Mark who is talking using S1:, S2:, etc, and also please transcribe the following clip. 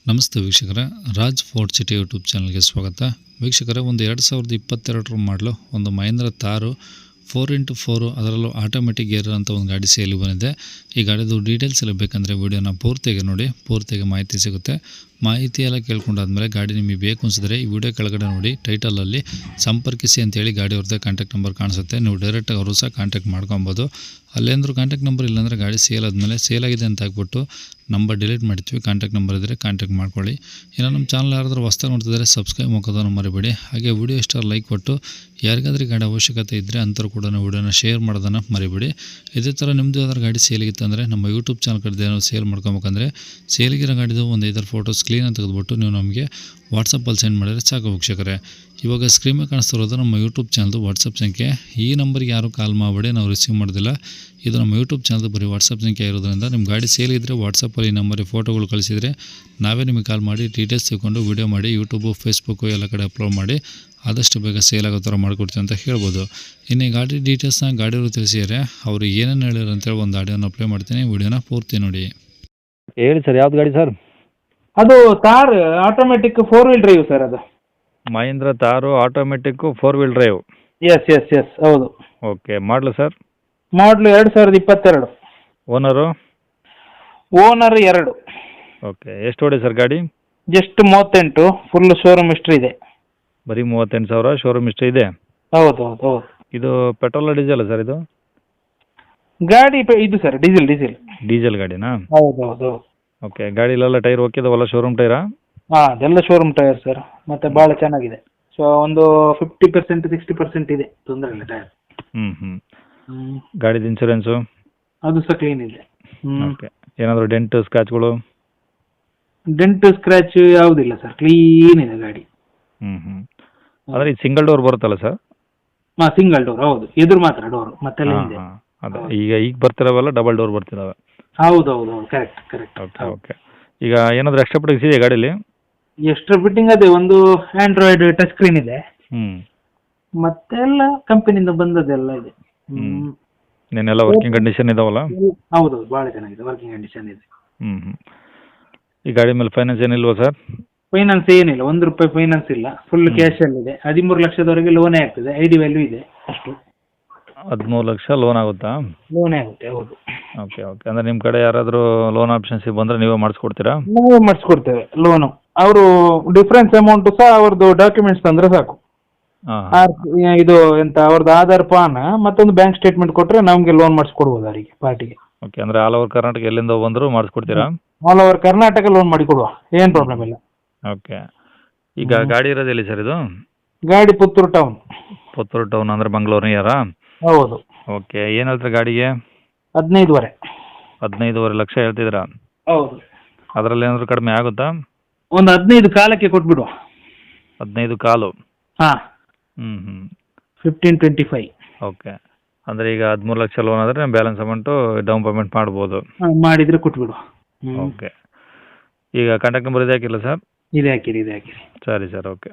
S1: ನಮಸ್ತೆ ವೀಕ್ಷಕರೇ, Raj fort city YouTube ಚಾನಲ್ಗೆ ಸ್ವಾಗತ. ವೀಕ್ಷಕರೇ, ಒಂದು 2022 ಮಾಡಲು ಒಂದು ಮಹೇಂದ್ರ ತಾರು 4x4 ಅದರಲ್ಲೂ ಆಟೋಮೆಟಿಕ್ ಗೇರ್ ಅಂತ ಒಂದು ಗಾಡಿ ಸೇಲಿ ಬಂದಿದೆ. ಈ ಗಾಡಿದು ಡೀಟೇಲ್ಸ್ ಎಲ್ಲ ಬೇಕಂದರೆ ವಿಡಿಯೋನ ಪೂರ್ತಿಯಾಗಿ ನೋಡಿ, ಪೂರ್ತಿಯಾಗಿ ಮಾಹಿತಿ ಸಿಗುತ್ತೆ. ಮಾಹಿತಿ ಎಲ್ಲ ಕೇಳ್ಕೊಂಡಾದ್ಮೇಲೆ ಗಾಡಿ ನಿಮಗೆ ಬೇಕು ಅನಿಸಿದ್ರೆ ಈ ವಿಡಿಯೋ ಕೆಳಗಡೆ ನೋಡಿ ಟೈಟಲಲ್ಲಿ ಸಂಪರ್ಕಿಸಿ ಅಂತೇಳಿ ಗಾಡಿ ಅವ್ರದ್ದೇ ಕಾಂಟ್ಯಾಕ್ಟ್ ನಂಬರ್ ಕಾಣಿಸುತ್ತೆ. ನೀವು ಡೈರೆಕ್ಟಾಗಿ ಅವರು ಸಹ ಕಾಂಟ್ಯಾಕ್ಟ್ ಮಾಡ್ಕೊಬೋದು. ಅಲ್ಲೇಂದ್ರೂ ಕಾಂಟ್ಯಾಕ್ಟ್ ನಂಬರ್ ಇಲ್ಲಾಂದರೆ ಗಾಡಿ ಸೇಲ್ ಆದಮೇಲೆ ಸೇಲ್ ಆಗಿದೆ ಅಂತ ಹಾಕ್ಬಿಟ್ಟು ನಂಬರ್ ಡಿಲೀಟ್ ಮಾಡ್ತೀವಿ. ಕಾಂಟ್ಯಾಕ್ಟ್ ನಂಬರ್ ಇದ್ದರೆ ಕಾಂಟ್ಯಾಕ್ಟ್ ಮಾಡ್ಕೊಳ್ಳಿ. ಇನ್ನು ನಮ್ಮ ಚಾನಲ್ ಯಾರಾದರೂ ಹೊಸ್ದಾಗಿ ನೋಡ್ತಿದ್ದಾರೆ ಸಬ್ಸ್ಕ್ರೈಬ್ ಮಾಡೋದನ್ನು ಮರಿಬೇಡಿ. ಹಾಗೆ ವಿಡಿಯೋ ಇಷ್ಟ ಲೈಕ್ ಕೊಟ್ಟು ಯಾರಿಗಾದ್ರೂ ಗಾಡಿ ಅವಶ್ಯಕತೆ ಇದ್ದರೆ ಅಂಥವ್ರು ಕೂಡ ವಿಡಿಯೋನ ಶೇರ್ ಮಾಡೋದನ್ನು ಮರಿಬೇಡಿ. ಇದೇ ಥರ ನಿಮ್ಮದು ಯಾವ್ದಾದ್ರು ಗಾಡಿ ಸೇಲಿಗಿತ್ತು ಅಂದರೆ ನಮ್ಮ ಯೂಟ್ಯೂಬ್ ಚಾನಲ್ ಕಡೆ ಏನೋ ಸೇಲ್ ಮಾಡ್ಕೊಬೇಕಂದ್ರೆ ಸೇಲಿಗಿರೋ ಗಾಡಿದು ಒಂದು 5 ಫೋಟೋಸ್ ಕ್ಲೀನಾಗಿ ತೆಗೆದುಬಿಟ್ಟು ನೀವು ನಮಗೆ ವಾಟ್ಸಪ್ಪಲ್ಲಿ ಸೆಂಡ್ ಮಾಡಿದರೆ ಸಾಕು ವೀಕ್ಷಕರೇ. ಇವಾಗ ಸ್ಕ್ರೀನ್ ಮೇಲೆ ಕಾಣಿಸ್ತಿರೋದು ನಮ್ಮ ಯೂಟ್ಯೂಬ್ ಚಾನಲ್ದು ವಾಟ್ಸಪ್ ಸಂಖ್ಯೆ. ಈ ನಂಬರ್ಗೆ ಯಾರು ಕಾಲ್ ಮಾಡಬೇಡಿ, ನಾವು ರಿಸೀವ್ ಮಾಡೋದಿಲ್ಲ. ಇದು ನಮ್ಮ ಯೂಟ್ಯೂಬ್ ಚಾನಲ್ದು ಬರೀ ವಾಟ್ಸಪ್ ಸಂಖ್ಯೆ ಇರೋದ್ರಿಂದ ನಿಮ್ಮ ಗಾಡಿ ಸೇಲ್ ಇದ್ದರೆ ವಾಟ್ಸಪ್ಪಲ್ಲಿ ಈ ನಂಬರಿಗೆ ಫೋಟೋಗಳು ಕಳಿಸಿದರೆ ನಾವೇ ನಿಮಗೆ ಕಾಲ್ ಮಾಡಿ ಡೀಟೇಲ್ಸ್ ತಿಳ್ಕೊಂಡು ವೀಡಿಯೋ ಮಾಡಿ ಯೂಟ್ಯೂಬು ಫೇಸ್ಬುಕ್ಕು ಎಲ್ಲ ಕಡೆ ಅಪ್ಲೋಡ್ ಮಾಡಿ ಆದಷ್ಟು ಬೇಗ ಸೇಲ್ ಆಗೋ ಥರ ಮಾಡಿಕೊಡ್ತೀವಿ ಅಂತ ಹೇಳ್ಬೋದು. ಇನ್ನು ಈ ಗಾಡಿ ಡೀಟೇಲ್ಸ್ನ ಗಾಡಿಯವರು ತಿಳಿಸಿದರೆ ಅವರು ಏನೇನು ಹೇಳಿದ್ರು ಅಂತೇಳಿ ಒಂದು ಆಡಿಯೋನ ಅಪ್ಲೈ ಮಾಡ್ತೀನಿ, ವೀಡಿಯೋನ ಪೂರ್ತಿ ನೋಡಿ.
S2: ಹೇಳಿ ಸರ್, ಯಾವ್ದು ಗಾಡಿ ಸರ್?
S3: ಅದು ತಾರ್ ಆಟೋಮೆಟಿಕ್ 4 ವೀಲ್ ಡ್ರೈವ್ ಸರ್. ಅದು
S2: ಮಹೀಂದ್ರ ತಾರು ಆಟೋಮೆಟಿಕ್ಕು 4 ವೀಲ್ ಡ್ರೈವ್.
S3: ಎಸ್ ಹೌದು.
S2: ಓಕೆ, ಮಾಡಲು ಸರ್?
S3: ಮಾಡಲು 2022.
S2: ಓನರು?
S3: ಓನರ್ 2.
S2: ಓಕೆ, ಎಷ್ಟು ಹೊಡೆ ಸರ್ ಗಾಡಿ?
S3: ಜಸ್ಟ್ 38. ಫುಲ್ ಶೋರೂಮ್ ಹಿಸ್ಟ್ರಿ ಇದೆ.
S2: ಬರೀ 38,000 ಶೋರೂಮ್ ಇಷ್ಟ ಇದೆ?
S3: ಹೌದು.
S2: ಇದು ಪೆಟ್ರೋಲ್ ಡೀಸೆಲ್ ಸರ್ ಇದು?
S3: ಗಾಡಿ ಇದು ಸರ್ ಡೀಸೆಲ್.
S2: ಡೀಸೆಲ್ ಗಾಡಿನಾ?
S3: ಹೌದು.
S2: ಓಕೆ, ಗಾಡಿಲೆಲ್ಲ ಟೈರ್ ಓಕೆ ಇದಾವಲ್ಲ, ಶೋರೂಮ್ ಟೈರಾ?
S3: ಹಾಂ, ಅದೆಲ್ಲ ಶೋರೂಮ್ ಟೈರ್ ಸರ್. ಮತ್ತೆ ಭಾಳ ಚೆನ್ನಾಗಿದೆ. ಸೊ ಒಂದು 50% 60% ಇದೆ, ತೊಂದರೆ ಇಲ್ಲ ಟೈರ್.
S2: ಗಾಡಿದು ಇನ್ಶೂರೆನ್ಸು?
S3: ಅದು ಸಹ ಕ್ಲೀನ್ ಇದೆ.
S2: ಓಕೆ, ಏನಾದರೂ ಡೆಂಟ್ ಸ್ಕ್ರಾಚ್ಗಳು?
S3: ಡೆಂಟ್ ಸ್ಕ್ರ್ಯಾಚ್ ಯಾವುದಿಲ್ಲ ಸರ್, ಕ್ಲೀನ್ ಇದೆ ಗಾಡಿ.
S2: ಅಂದರೆ ಇದು ಸಿಂಗಲ್ ಡೋರ್ ಬರುತ್ತಲ್ಲ ಸರ್?
S3: ಹಾಂ, ಸಿಂಗಲ್ ಡೋರ್. ಹೌದು, ಎದುರು ಮಾತ್ರ ಡೋರ್, ಮತ್ತೆಲ್ಲ ಇದೆ.
S2: ಅದೇ ಈಗ ಬರ್ತಿರೋವೆಲ್ಲ ಡಬಲ್ ಡೋರ್ ಬರ್ತಿದ್ದಾವೆ.
S3: ಹೌದು. ಕರೆಕ್ಟ್.
S2: ಓಕೆ. ಈಗ ಏನಾದರೂ ಎಕ್ಸ್ಟ್ರಾ ಪ್ರೊಡಕ್ಟ್ಸ್ ಇದೆಯಾ ಗಾಡೀಲಿ?
S3: ಎಕ್ಸ್ಟ್ರಾ ಫಿಟ್ಟಿಂಗ್ ಅದೇ ಒಂದು ಆಂಡ್ರಾಯ್ಡ್ ಟಚ್ ಸ್ಕ್ರೀನ್ ಇದೆ. ಮತ್ತೆ ಎಲ್ಲ ಕಂಪನಿಯಿಂದ ಬಂದದ್ದೆಲ್ಲ ಇದೆ.
S2: ನೆನ್ನೆಲ್ಲ ವರ್ಕಿಂಗ್ ಕಂಡೀಷನ್ ಇದಾವಲ್ಲ?
S3: ಹೌದು, ಭಾಳ ಚೆನ್ನಾಗಿದೆ, ವರ್ಕಿಂಗ್ ಕಂಡೀಷನ್ ಇದೆ.
S2: ಈ ಗಾಡಿ ಮೇಲೆ ಫೈನಾನ್ಸ್ ಏನಿಲ್ವಾ ಸರ್?
S3: ಫೈನಾನ್ಸ್ ಏನಿಲ್ಲ, ₹1 ಫೈನಾನ್ಸ್ ಇಲ್ಲ. ಫುಲ್ ಕ್ಯಾಶಲ್ಲಿದೆ. 13 ಲಕ್ಷದವರೆಗೆ ಲೋನೇ ಆಗ್ತದೆ. ID ವ್ಯಾಲ್ಯೂ ಇದೆ ಅಷ್ಟು.
S2: 13 ಲಕ್ಷ ಲೋನ್ ಆಗುತ್ತಾ?
S3: ಲೋನೇ ಆಗುತ್ತೆ, ಹೌದು.
S2: ಓಕೆ. ಅಂದರೆ ನಿಮ್ಮ ಕಡೆ ಯಾರಾದರೂ ಲೋನ್ ಆಪ್ಷನ್ಸ್ ಬಂದರೆ ನೀವೇ ಮಾಡಿಸ್ಕೊಡ್ತೀರಾ?
S3: ನಾವೇ ಮಾಡಿಸ್ಕೊಡ್ತೇವೆ ಲೋನು. ಅವರು ಡಿಫ್ರೆನ್ಸ್ ಅಮೌಂಟು ಸಹ ಅವ್ರದ್ದು ಡಾಕ್ಯುಮೆಂಟ್ಸ್ ತಂದರೆ ಸಾಕು. ಇದು ಎಂತ ಅವ್ರದ್ದು ಆಧಾರ್, ಪಾನ್, ಮತ್ತೊಂದು ಬ್ಯಾಂಕ್ ಸ್ಟೇಟ್ಮೆಂಟ್ ಕೊಟ್ಟರೆ ನಮಗೆ ಲೋನ್ ಮಾಡಿಸ್ಕೊಡ್ಬೋದು ಅವರಿಗೆ, ಪಾರ್ಟಿಗೆ.
S2: ಓಕೆ, ಅಂದರೆ ಆಲ್ ಓವರ್ ಕರ್ನಾಟಕ ಎಲ್ಲಿಂದ ಬಂದರೂ ಮಾಡಿಸ್ಕೊಡ್ತೀರಾ?
S3: ಆಲ್ ಓವರ್ ಕರ್ನಾಟಕ ಲೋನ್ ಮಾಡಿ ಕೊಡುವ, ಏನು ಪ್ರಾಬ್ಲಮ್ ಇಲ್ಲ.
S2: ಓಕೆ. ಈಗ ಗಾಡಿ ಇರೋದು ಎಲ್ಲಿ ಸರ್ ಇದು?
S3: ಗಾಡಿ ಪುತ್ತೂರು ಟೌನ್.
S2: ಪುತ್ತೂರು ಟೌನ್ ಅಂದರೆ ಮಂಗಳೂರು ನಿಯರಾ?
S3: ಹೌದು.
S2: ಓಕೆ, ಏನು ಹೇಳ್ತೀರಾ ಗಾಡಿಗೆ?
S3: 15.5.
S2: 15.5 ಲಕ್ಷ ಹೇಳ್ತಿದ್ದೀರಾ?
S3: ಹೌದು.
S2: ಅದರಲ್ಲಿ ಏನಾದರೂ ಕಡಿಮೆ ಆಗುತ್ತಾ?
S3: ಒಂದು 15 ಕಾಲಕ್ಕೆ ಕೊಟ್ಬಿಡುವ.
S2: 15 ಕಾಲು?
S3: ಹಾಂ. 15-25.
S2: ಓಕೆ, ಅಂದರೆ ಈಗ 13 ಲಕ್ಷ ಲೋನ್ ಆದರೆ ಬ್ಯಾಲೆನ್ಸ್ ಅಮೌಂಟು ಡೌನ್ ಪೇಮೆಂಟ್ ಮಾಡ್ಬೋದು?
S3: ಮಾಡಿದರೆ ಕೊಟ್ಬಿಡುವ.
S2: ಓಕೆ. ಈಗ ಕಾಂಟ್ಯಾಕ್ಟ್ ನಂಬರ್ ಇದೆ ಹಾಕಿಲ್ಲ ಸರ್?
S3: ಇದೆ ಹಾಕಿರಿ.
S2: ಸರಿ ಸರ್, ಓಕೆ.